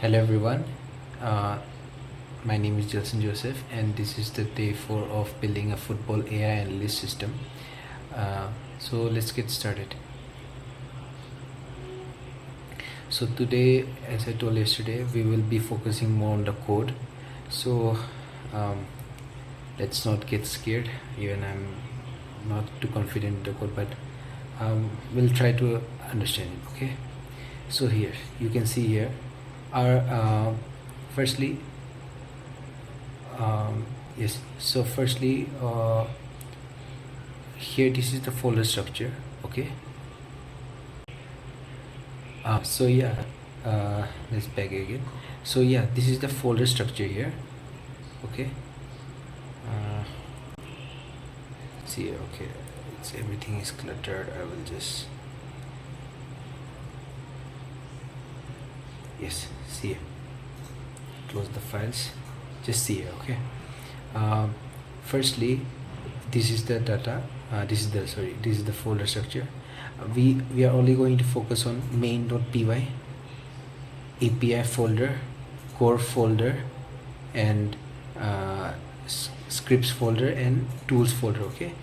Hello everyone, uh, my name is Jelson Joseph and this is the day 4 of building a football AI analyst system. So let's get started. So today, as I told yesterday, we will be focusing more on the code. So um, let's not get scared, even I'm not too confident in the code, but we'll try to understand it, okay? So here, you can see here, our firstly, firstly, here this is the folder structure, okay? Let's back again. So yeah, this is the folder structure here, okay? See here, okay, everything is cluttered. I will just, yes, see here, close the files, just see here, okay? Firstly, this is the data, this is the folder structure. We are only going to focus on main.py, API folder, core folder, and scripts folder and tools folder, okay?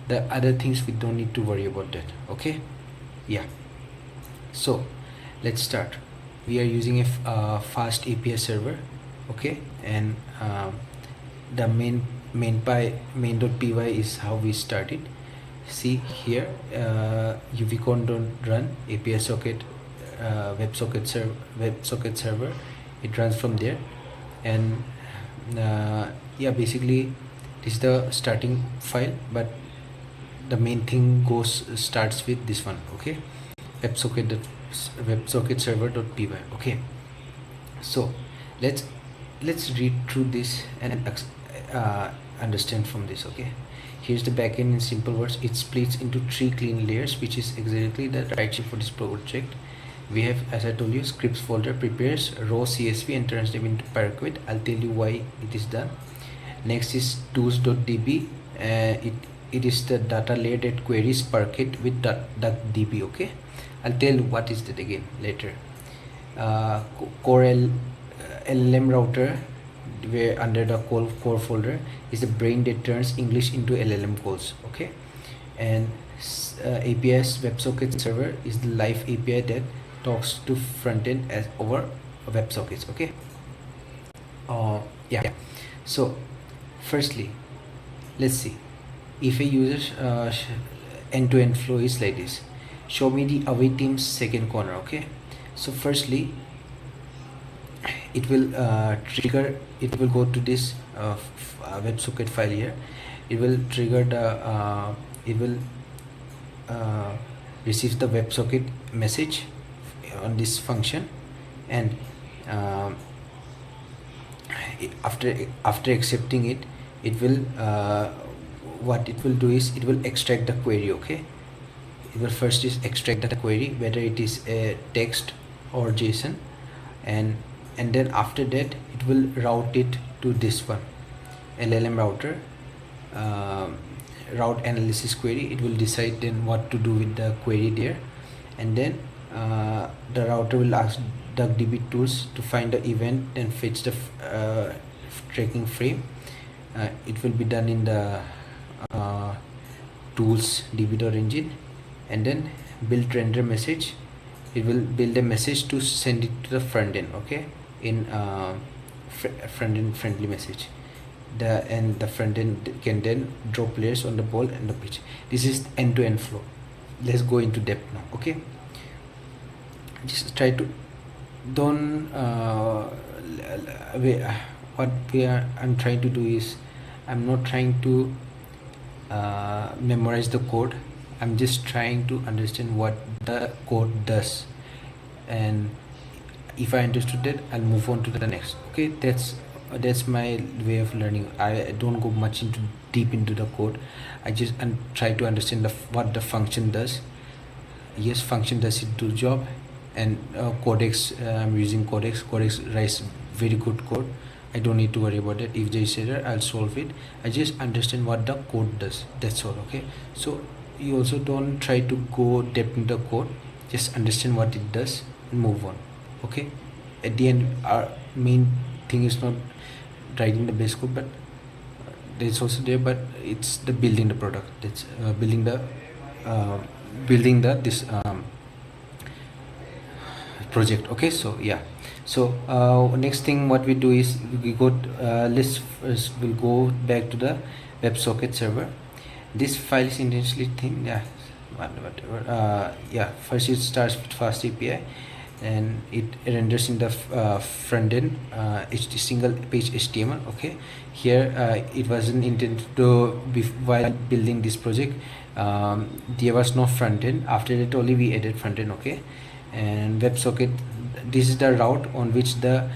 The other things we don't need to worry about that, okay? Yeah, so let's start. We are using a fast API server, okay? And the main.py is how we started. See here, UVCon don't run API socket, WebSocket server. It runs from there, and yeah, basically this is the starting file, but the main thing starts with this one, okay? WebSocket server.py, okay? So let's read through this and understand from this, okay? Here's the backend in simple words. It splits into 3 clean layers, which is exactly the right shape for this project. We have, as I told you, scripts folder prepares raw CSV and turns them into paraquet. I'll tell you why it is done. Next is tools.db. It is the data layer that queries paraquet with .db, okay? I'll tell you what is that again later. Core LLM router, where under the core folder is the brain that turns English into LLM calls, okay? And API's WebSocket server is the live API that talks to frontend as over WebSockets, okay? Yeah. So firstly, let's see if a user's end-to-end flow is like this. Show me the away team's second corner, okay? So firstly, it will trigger, it will go to this WebSocket file here. It will trigger the it will receive the WebSocket message on this function, and after accepting it, it will what it will do is it will extract the query, okay? It will first is extract the query, whether it is a text or JSON, and then after that it will route it to this one, LLM router, route analysis query. It will decide then what to do with the query there, and then the router will ask DuckDB tools to find the event and fetch the tracking frame. It will be done in the tools db.engine, and then build render message. It will build a message to send it to the front end, okay? In front end friendly message. The front end can then drop layers on the ball and the pitch. This is end-to-end flow. Let's go into depth now, okay? Just try to don't I'm trying to do is, I'm not trying to memorize the code. I'm just trying to understand what the code does, and if I understood it, I'll move on to the next, okay? That's my way of learning. I don't go much deep into the code. I just try to understand what the function does. Yes, function does it do job, and codex, I'm using codex writes very good code. I don't need to worry about it. If there is error, I'll solve it. I just understand what the code does, that's all, okay? So you also don't try to go depth into the code, just understand what it does and move on, okay? at the end our main thing is not writing the base code, but it's also there, but it's the building the product, that's building the this project. Okay, so yeah, so next thing what we do is we go we'll go back to the WebSocket server. This file is intentionally thin, yeah, whatever. Yeah, first it starts with fast API and it renders in the front end single page HTML. Okay, here it wasn't intended to be while building this project. There was no front end. After that only we added front end. Okay, and WebSocket, this is the route on which the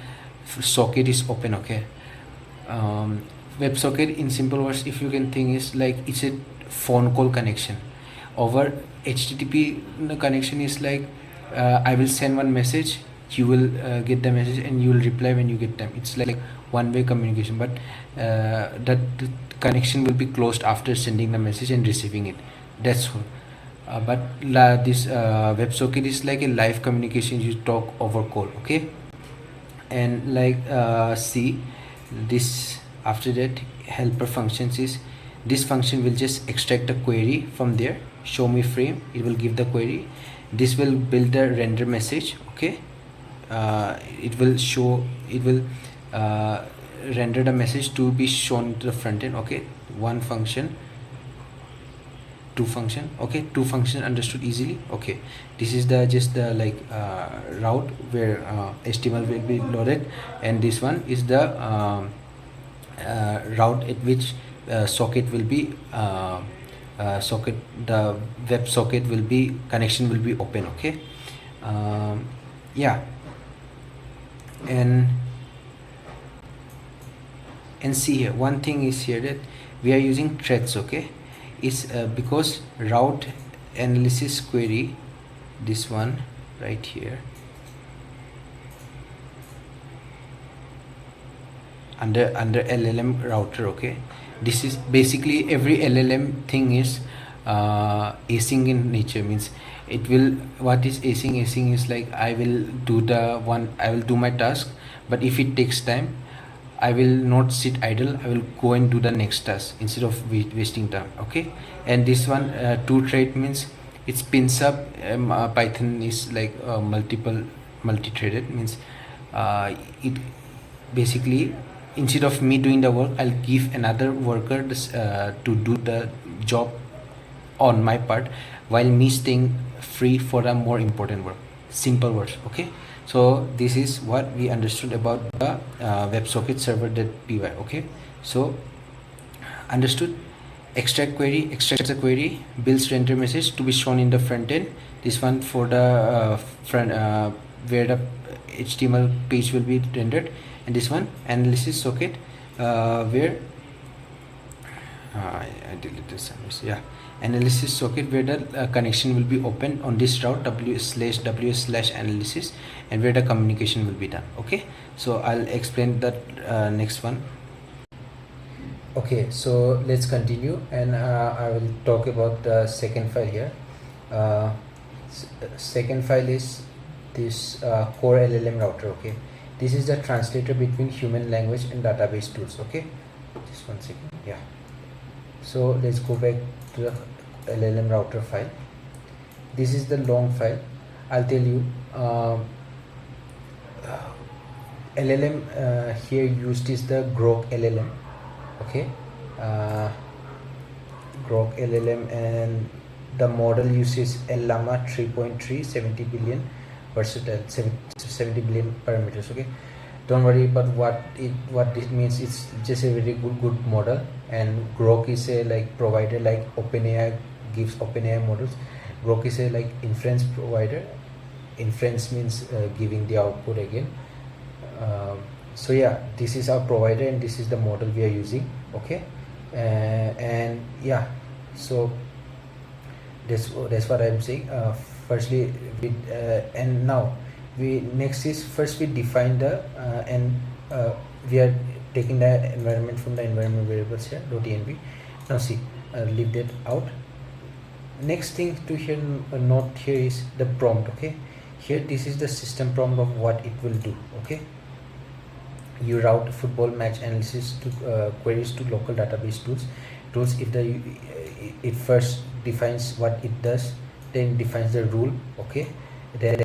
socket is open. Okay, WebSocket in simple words, if you can think, is like it's a phone call connection. Over HTTP connection is like I will send one message, you will get the message and you will reply when you get them. It's like one-way communication, but that connection will be closed after sending the message and receiving it. That's all. But this WebSocket is like a live communication. You talk over call. Okay, and like see this, after that helper functions is, this function will just extract the query from there, show me frame, it will give the query. This will build the render message. Okay, it will render the message to be shown to the front end. Okay, one function, two function. Okay, two function understood easily. Okay, this is the just the like route where HTML will be loaded, and this one is the route at which socket will be socket, the WebSocket will be, connection will be open. Okay, yeah, and see here, one thing is here that we are using threads. Okay, it's because route analysis query, this one right here under LLM router. Okay, this is basically every LLM thing is async in nature, means it will, what is async is like I will do my task, but if it takes time I will not sit idle, I will go and do the next task instead of wasting time. Okay, and this one two thread means it spins up. Python is like multi-threaded, means it basically, instead of me doing the work, I'll give another worker this, to do the job on my part, while me staying free for a more important work. Simple words. Okay, so this is what we understood about the WebSocket server.py. Okay, so understood. Extract query, extracts the query, builds render message to be shown in the front end. This one for the front where the HTML page will be rendered, and this one analysis socket where I deleted this. Yeah, analysis socket where the connection will be open on this route ws/analysis, and where the communication will be done. Okay, so I'll explain that next one. Okay, so let's continue, and I will talk about the second file here. Second file is this core LLM router. Okay, this is the translator between human language and database tools. Okay, just 1 second. Yeah, so let's go back to the LLM router file. This is the long file. I'll tell you, LLM here used is the Grok LLM. Okay, Grok LLM, and the model uses Llama 3.3, 70 billion versatile, 70 billion parameters. Okay, don't worry about what this means. It's just a very good model, and Grok is a like provider, like OpenAI gives OpenAI models. Grok is a like inference provider. Inference means giving the output again. So yeah, this is our provider and this is the model we are using. Okay, and yeah, so that's what I'm saying. Firstly, and now next is, first we define the and we are taking the environment from the environment variables here .env. Now see, leave that out. Next thing to here note here is the prompt. Okay, here this is the system prompt of what it will do. Okay, you route football match analysis to queries to local database tools. If the it first defines what it does, then defines the rule. Okay, then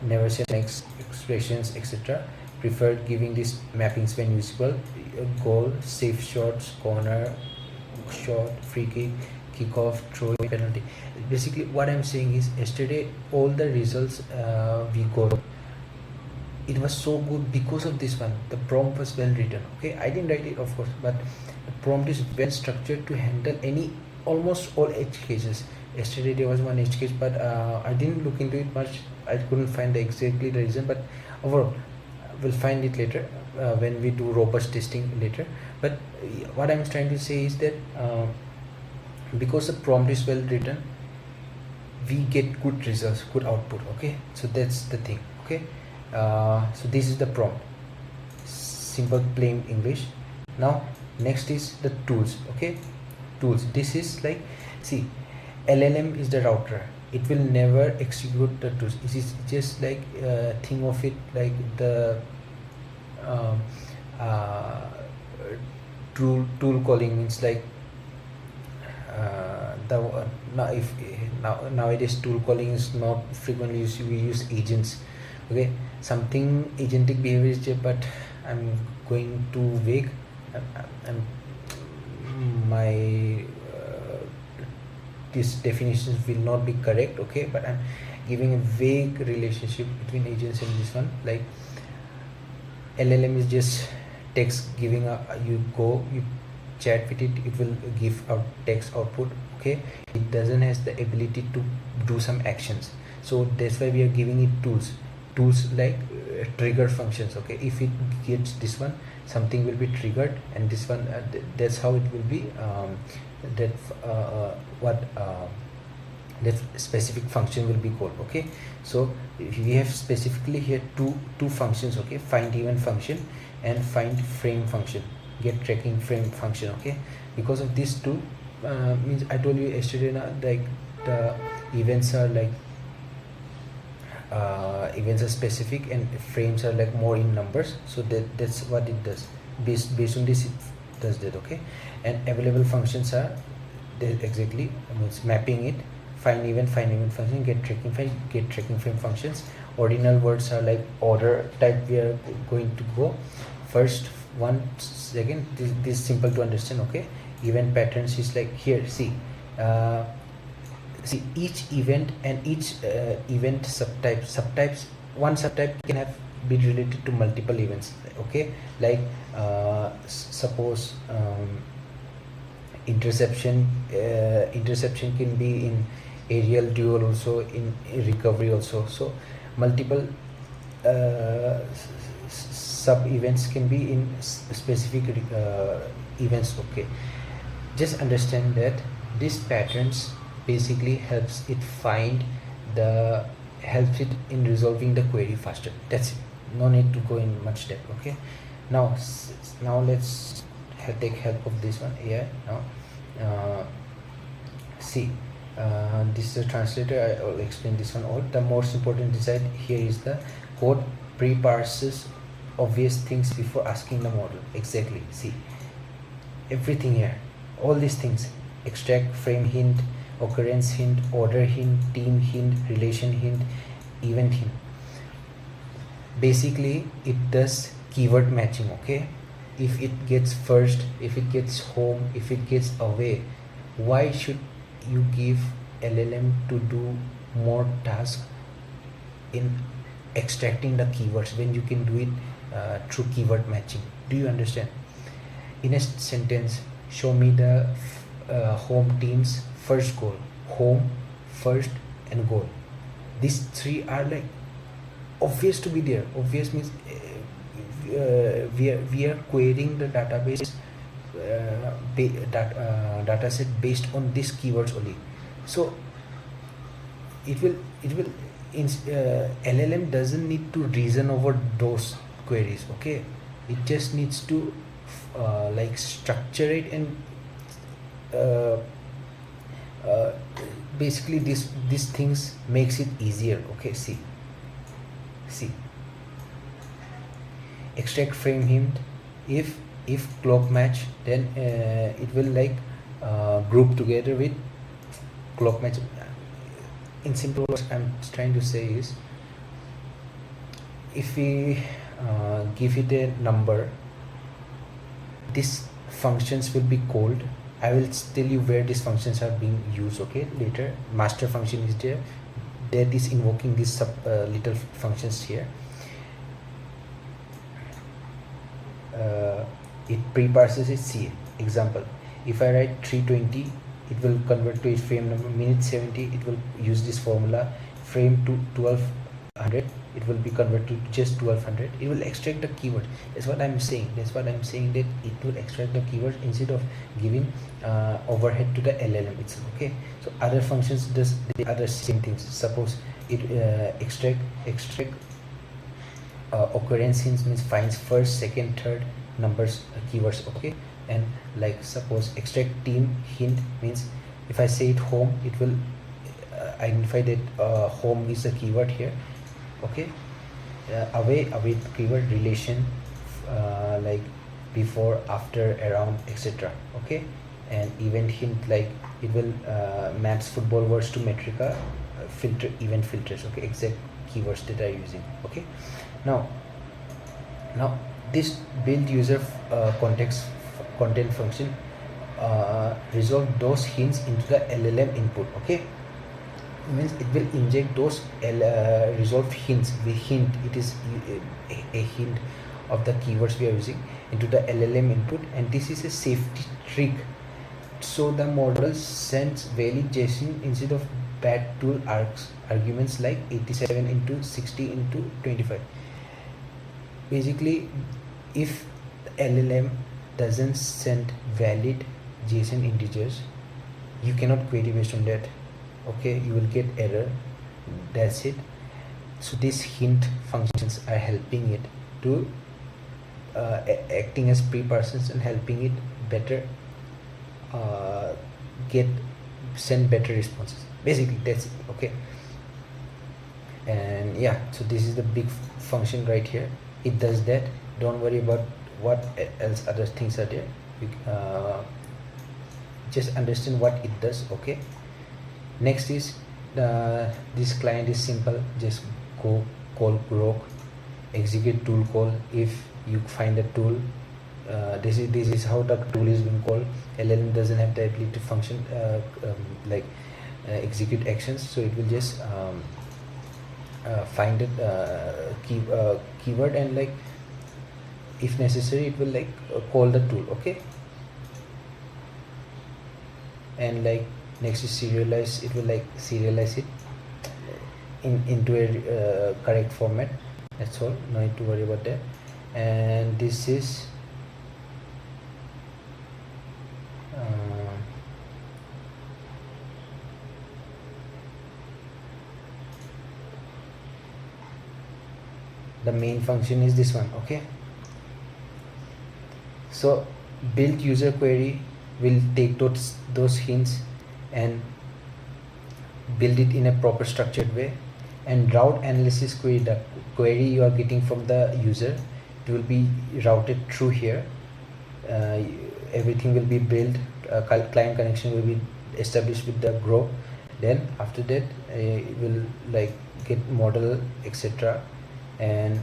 never say next expressions, etc. Preferred giving these mappings when usable: goal, safe shots, corner shot, free kick, kickoff, throw, penalty. Basically what I'm saying is, yesterday all the results we got, it was so good because of this one. The prompt was well written. Okay, I didn't write it of course, but the prompt is well structured to handle any almost all edge cases. Yesterday there was one edge case, but I didn't look into it much. I couldn't find exactly the reason, but overall we'll find it later when we do robust testing later. But what I'm trying to say is that because the prompt is well written, we get good results, good output. Okay, so that's the thing. Okay, so this is the prompt, simple plain English. Now next is the tools. Okay, tools, this is like, see, LLM is the router, it will never execute the tools. This is just like think of it like the tool calling means like nowadays tool calling is not frequently used. We use agents. Okay, something agentic behavior is there, but I'm going too vague. My these definitions will not be correct. Okay, but I'm giving a vague relationship between agents and this one. Like LLM is just text giving you chat with it, it will give out text output. Okay, it doesn't has the ability to do some actions, so that's why we are giving it tools like trigger functions. Okay, if it gets this one, something will be triggered, and this one that's how it will be that specific function will be called. Okay, so we have specifically here two functions. Okay, find event function and find frame function, get tracking frame function. Okay, because of these two means I told you yesterday now, like the events are like events are specific and frames are like more in numbers, so that's what it does. Based on this it does that. Okay, and available functions are exactly means mapping it, find event function, get tracking frame functions. Ordinal words are like order type we are going to go first. One second, this is simple to understand. Okay, event patterns is like here, see each event and each event subtypes. One subtype can have be related to multiple events. Okay, like suppose interception can be in aerial duel, also in recovery also. So multiple sub events can be in specific events. Okay, just understand that these patterns basically helps it in resolving the query faster. That's it, no need to go in much depth. Okay, now let's take help of this one here. Now see, this is a translator. I will explain this one all. The most important design here is the code pre-parses obvious things before asking the model. Exactly, see everything here, all these things: extract, frame hint, occurrence hint, order hint, team hint, relation hint, event hint. Basically it does keyword matching. Okay, if it gets first, if it gets home, if it gets away, why should you give LLM to do more tasks in extracting the keywords when you can do it through keyword matching? Do you understand? In a sentence, show me the home team's first goal. Home, first, and goal. These three are like obvious to be there. Obvious means we are querying the database data set based on these keywords only. So it will LLM doesn't need to reason over those queries. Okay, it just needs to like structure it and basically these things makes it easier. Okay, see, see, extract frame hint. If clock match, then it will like group together with clock match. In simple words, I'm trying to say is, if we give it a number, these functions will be called. I will tell you where these functions are being used, okay, later. Master function is there, that is invoking these little functions here. It pre-parses it. See, example, if I write 320, it will convert to its frame number. Minute 70, it will use this formula. Frame to 1200, it will be converted to just 1200. It will extract the keyword. That's what I'm saying. That it will extract the keyword instead of giving overhead to the LLM itself, okay. So other functions does the other same things. Suppose it extract occurrence hints, means finds first, second, third numbers, keywords, okay. And like suppose extract team hint means if I say it home, it will identify that home is a keyword here, okay. Away keyword, relation, like before, after, around, etc., okay. And event hint, like it will maps football words to metrica, filter event filters, okay. Exact keywords that are using, okay. Now this build user content function resolve those hints into the LLM input, okay. Means it will inject those resolved hints. The hint, it is a hint of the keywords we are using into the LLM input, and this is a safety trick, so the model sends valid JSON instead of bad tool arguments like 87 into 60 into 25. Basically, if the LLM doesn't send valid JSON integers, you cannot query based on that, okay. You will get error, that's it. So these hint functions are helping it to acting as pre-parsers and helping it better send better responses. Basically that's it, okay. And yeah, so this is the big function right here. It does that. Don't worry about what else other things are there. Just understand what it does, okay. Next is this client is simple. Just go call grok, execute tool call. If you find a tool, this is how the tool is being called. LLM doesn't have the ability to function execute actions, so it will just find it keyword, and like if necessary it will like call the tool, okay. And like next is serialize. It will like serialize it into a correct format. That's all, no need to worry about that. And this is the main function is this one, okay. So build user query will take those hints and build it in a proper structured way. And route analysis query, the query you are getting from the user, it will be routed through here. Everything will be built, client connection will be established with the grok. Then after that it will like get model, etc., and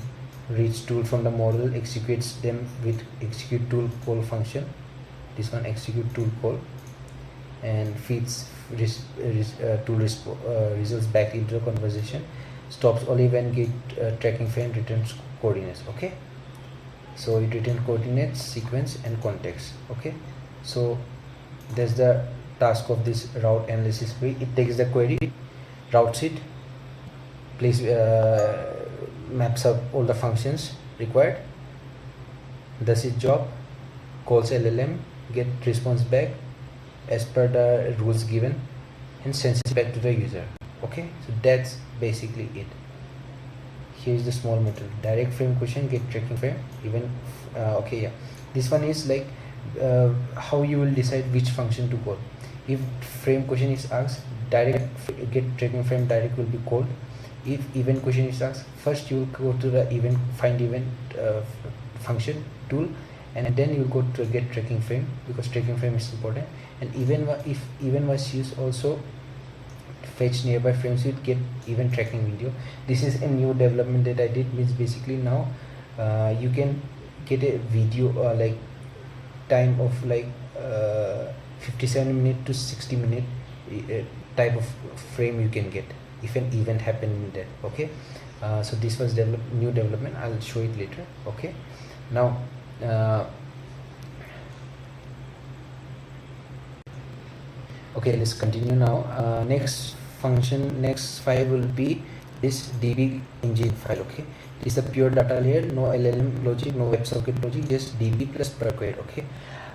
reach tool from the model, executes them with execute tool call function. This one, execute tool call, and feeds results back into the conversation. Stops only when get tracking frame, returns coordinates, okay. So it returns coordinates, sequence, and context, okay. So that's the task of this route analysis query. It takes the query, routes it, maps out all the functions required, does its job, calls LLM, get response back as per the rules given, and sends it back to the user, okay. So that's basically it. Here is the small method: direct frame question, get tracking frame, even okay. Yeah, this one is like how you will decide which function to call. If frame question is asked, direct get tracking frame direct will be called. if event question is asked, first you will go to the event, find event function tool, and then you go to get tracking frame, because tracking frame is important. And even if event was used, also fetch nearby frames, you get event tracking video. This is a new development that I did, means basically now you can get a video like time of like 57 minute to 60 minute type of frame you can get if an event happened in that. Okay, so this was new development. I'll show it later. Okay, now okay, let's continue now. Next function, next file will be this db engine file. Okay, it's a pure data layer, no LLM logic, no WebSocket logic, just db plus per query. Okay,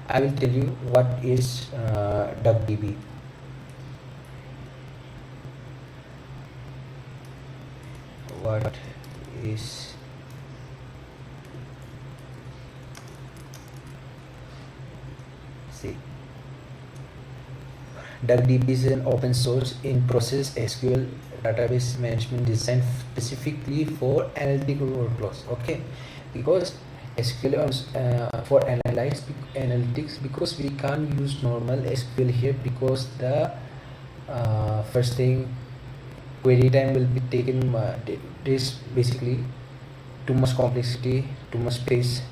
I will tell you what is DuckDB. What is DuckDB is an open source in-process SQL database management designed specifically for analytical workflows. Okay, because SQL for analytics, because we can't use normal SQL here, because the first thing, query time will be taken. This basically too much complexity, too much space,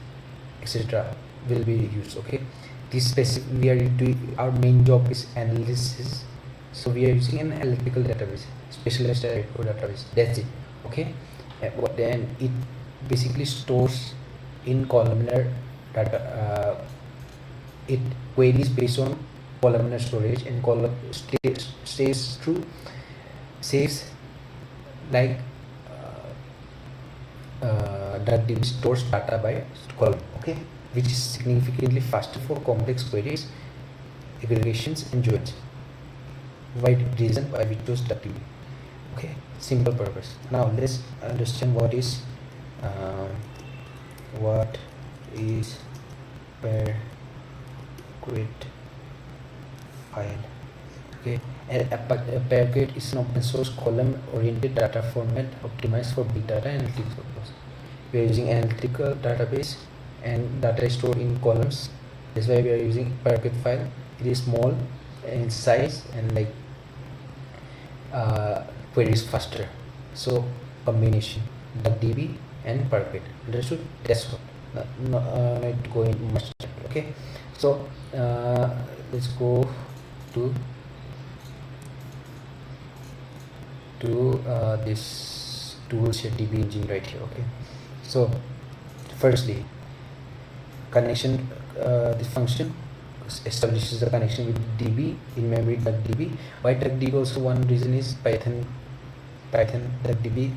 etc. will be used. Okay, this specific, we are doing, our main job is analysis, so we are using an analytical database, specialized database. That's it. Okay, then it basically stores in columnar data. It queries based on columnar storage, and column stays true, saves like DuckDB stores data by column. Okay, which is significantly faster for complex queries, aggregations, and joins. Why reason why we chose DuckDB. Okay, simple purpose. Now let's understand what is per query file. Okay, a per query is an open source column oriented data format optimized for big data analytics purpose. We are using analytical database, and data is stored in columns. That's why we are using per query file. It is small in size, and like queries faster. So combination DuckDB and per query. Understood? That's what. Not going much. Okay, so let's go to this tools here, DB engine right here. Okay, so firstly, connection, this function establishes a connection with DB in memory DuckDB. Why DuckDB? Also one reason is Python DuckDB,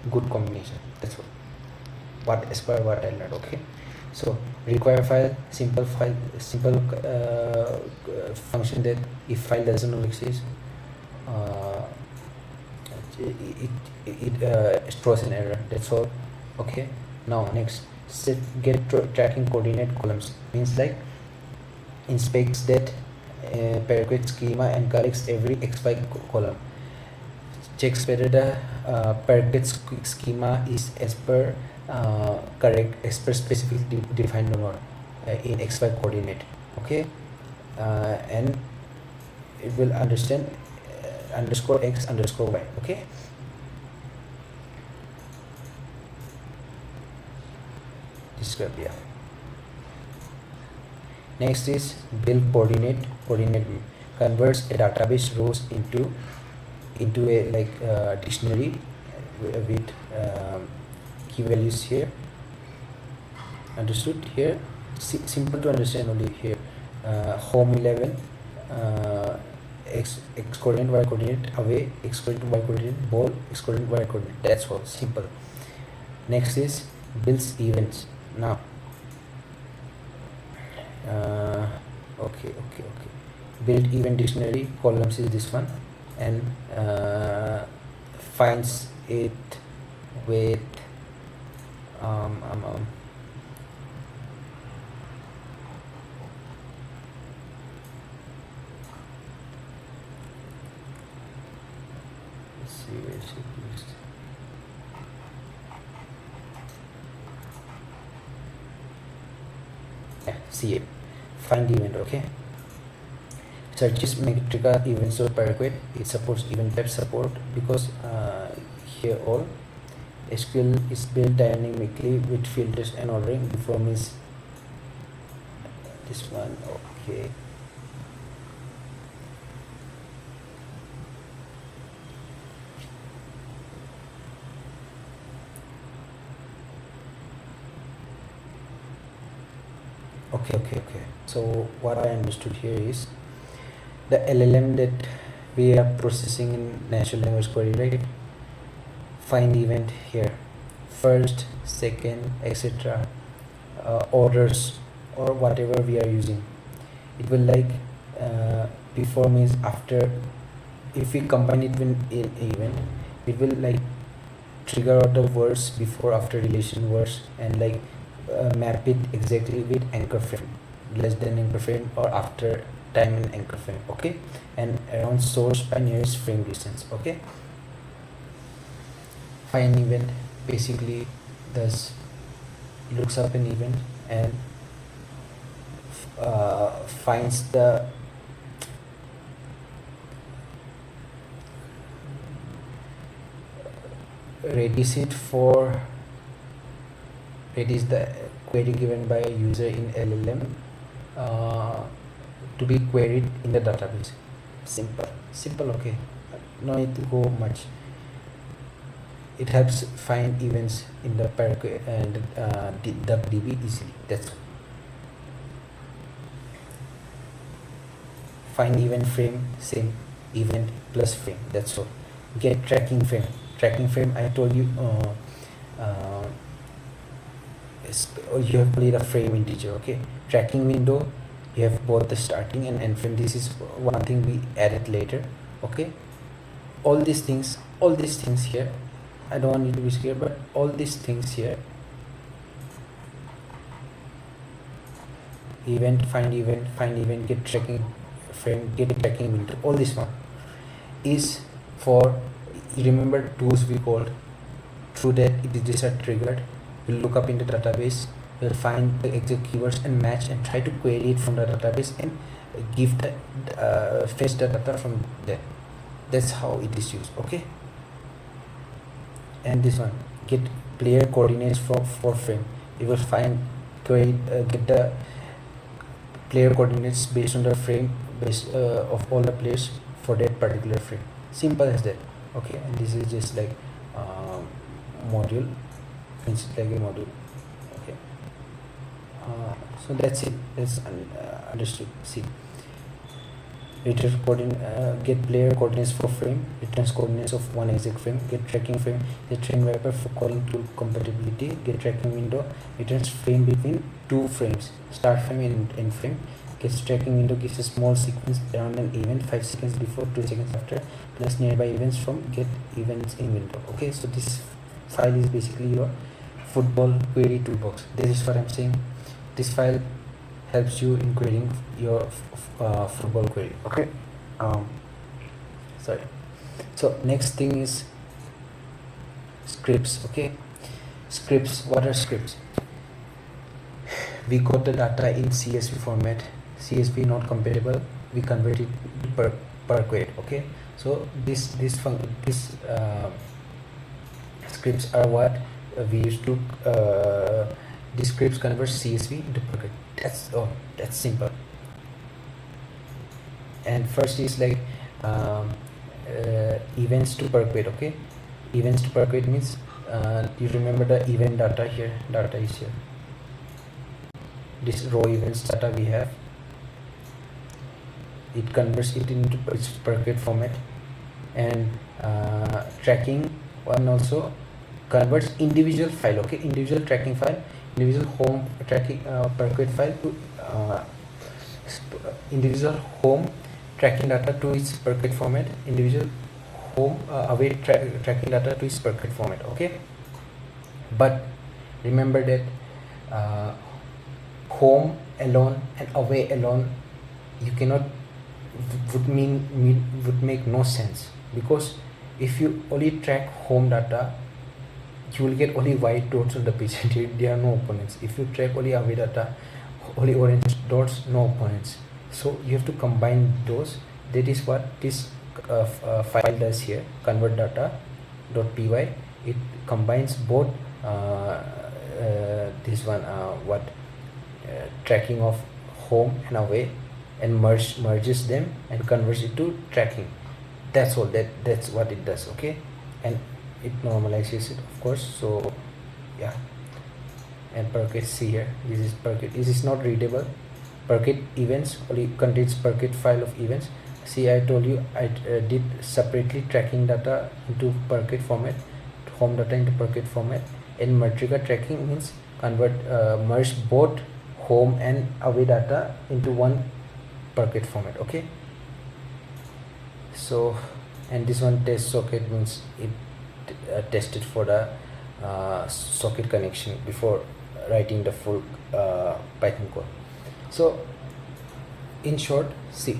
good combination. That's what as per what I learned. Okay, so require file, simple function that if file doesn't exist, it throws an error. That's all. Okay, now next, set get tracking coordinate columns, means like inspects that per query schema and collects every xy column, checks whether the per query schema is as per correct, as per specifically defined or not in xy coordinate. Okay, and it will understand underscore x underscore y. Okay, describe. Yeah, next is build coordinate converts a database rows into a like dictionary with key values here. Understood? Here simple to understand only. Here home 11, x coordinate, y coordinate, away x coordinate, y coordinate, ball x coordinate, y coordinate. That's all, simple. Next is builds events. Now okay, build event dictionary columns is this one, and finds it with let's see where is it used. see it. Find event. Okay, searches metrica events or paraquet. It supports event type support because here all SQL is built dynamically with filters and ordering. Before means this one. Okay, okay. So what I understood here is the LLM that we are processing in natural language query, right? Find event here, first, second, etc. Orders or whatever we are using. It will like before means after. If we combine it with in event, it will like trigger out the words before after relation words and like map it exactly with anchor frame, less than anchor frame or after time in anchor frame. Okay, and around source by nearest frame distance. Okay, find event basically does looks up an event and finds the readies the query given by a user in LLM to be queried in the database. Simple. Okay, no need to go much. It helps find events in the paraquet and DB easily. That's all. Find event frame, same, event plus frame. That's all. Get tracking frame. Tracking frame, I told you you have played a frame integer. Okay, tracking window, you have both the starting and end frame. This is one thing we added later. Okay, all these things here, I don't want you to be scared, but all these things here, event, find event, get tracking frame, get tracking window, all this one is for, you remember tools we called. Through that it is triggered, we'll look up in the database, we'll find the exact keywords and match and try to query it from the database and give the fetch the data from there. That's how it is used. Okay, and this one, get player coordinates for frame. You will find get the player coordinates based on the frame base of all the players for that particular frame. Simple as that. Okay, and this is just like module, it's like a module. Okay, so that's it. That's understood. See, get player coordinates for frame, returns coordinates of one exact frame, get tracking frame, get train wrapper for calling tool compatibility, get tracking window, returns frame between two frames, start frame and end frame, gets tracking window, gives a small sequence around an event 5 seconds before, 2 seconds after, plus nearby events from get events in window. Okay, so this file is basically your football query toolbox. This is what I'm saying. This file helps you in querying your football query. Okay, sorry. So next thing is scripts. Okay, scripts. What are scripts? We got the data in CSV format. CSV not compatible, we convert it to paraquet. Okay, so this scripts are what we used to these scripts convert CSV into paraquet. That's simple. And first is like events to paraquet. Okay, events to paraquet means you remember the event data here. Data is here. This raw events data we have, it converts it into its paraquet format, and tracking one also converts individual file. Okay, individual tracking file, individual home tracking paraquet file to individual home tracking data to its paraquet format, individual home away tracking data to its paraquet format. Okay, but remember that home alone and away alone, you cannot, would make no sense, because if you only track home data, you will get only white dots on the page. There are no opponents. If you track only away data, only orange dots, no opponents. So you have to combine those. That is what this file does here, convert data.py. It combines both this one tracking of home and away, and merges them and converts it to tracking. That's all. That's what it does. Okay, and it normalizes it, of course. So yeah, and Parquet, see here, this is Parquet. This is not readable. Parquet events only contains Parquet file of events. See, I told you I did separately tracking data into Parquet format, home data into Parquet format, and Metrica tracking means merge both home and away data into one Parquet format. Okay, so, and this one test socket means it tested for the socket connection before writing the full Python code. So in short, see,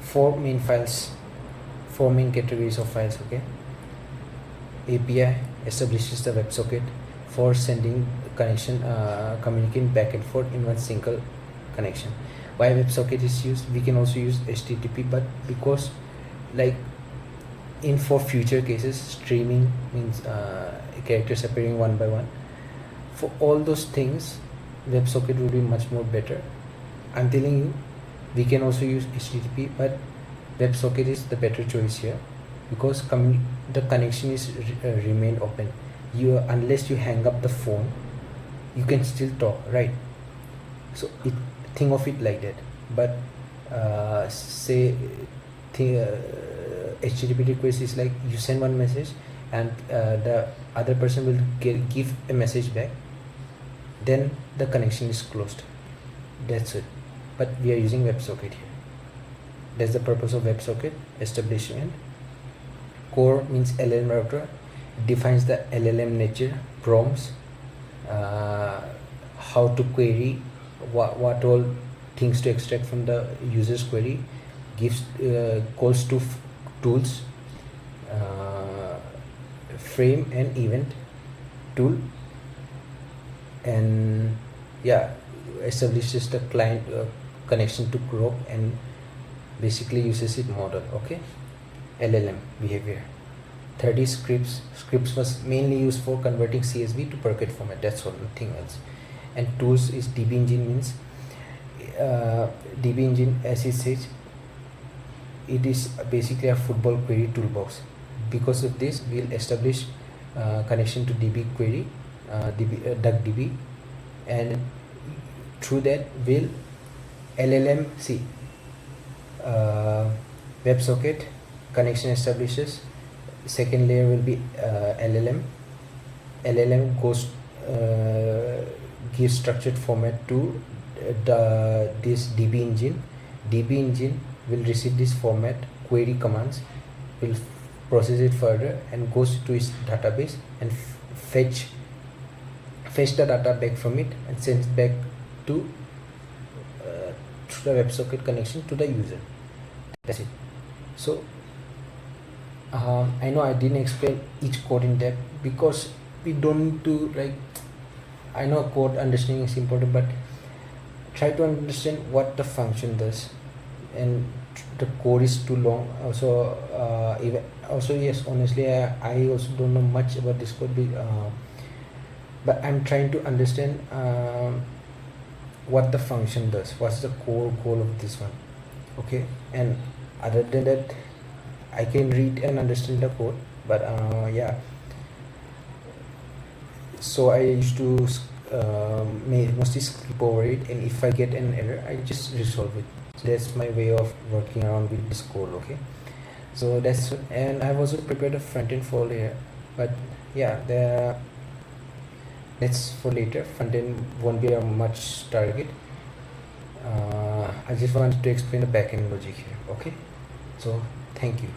four main categories of files. Okay, API establishes the WebSocket for sending connection, communicating back and forth in one single connection. Why WebSocket is used? We can also use HTTP, but because like for future cases, streaming means characters appearing one by one. For all those things, WebSocket will be much more better. I'm telling you, we can also use HTTP, but WebSocket is the better choice here, because the connection is remain open. Unless you hang up the phone, you can still talk, right? So think of it like that. But say HTTP request is like you send one message and the other person will give a message back, then the connection is closed. That's it. But we are using WebSocket here. That's the purpose of WebSocket establishment. Core means LLM router. It defines the LLM nature, prompts, how to query, what all things to extract from the user's query, gives calls to tools, frame and event tool, and yeah, establishes the client connection to Grok, and basically uses it model. Okay, LLM behavior. Third is scripts. Scripts was mainly used for converting CSV to Parquet format. That's all, nothing else. And tools is DB engine, means DB engine, as it says, it is basically a football query toolbox. Because of this, we'll establish connection to DB query, DuckDB, and through that we'll LLM. See, WebSocket connection establishes. Second layer will be LLM. LLM goes gives structured format to this DB engine. DB engine will receive this format, query commands, will process it further and goes to its database and fetch the data back from it and sends back to through the WebSocket connection to the user. That's it. So I know I didn't explain each code in depth, because we don't need to, like, I know code understanding is important, but try to understand what the function does. And the code is too long. Also, yes, honestly, I also don't know much about this code, but I'm trying to understand what the function does, what's the core goal of this one. Okay, and other than that, I can read and understand the code, but yeah, so I used to mostly skip over it, and if I get an error, I just resolve it. So that's my way of working around with this code. Okay, so and I've also prepared a front-end for later, but yeah, that's for later. Front-end won't be a much target. I just wanted to explain the backend logic here. Okay, so thank you.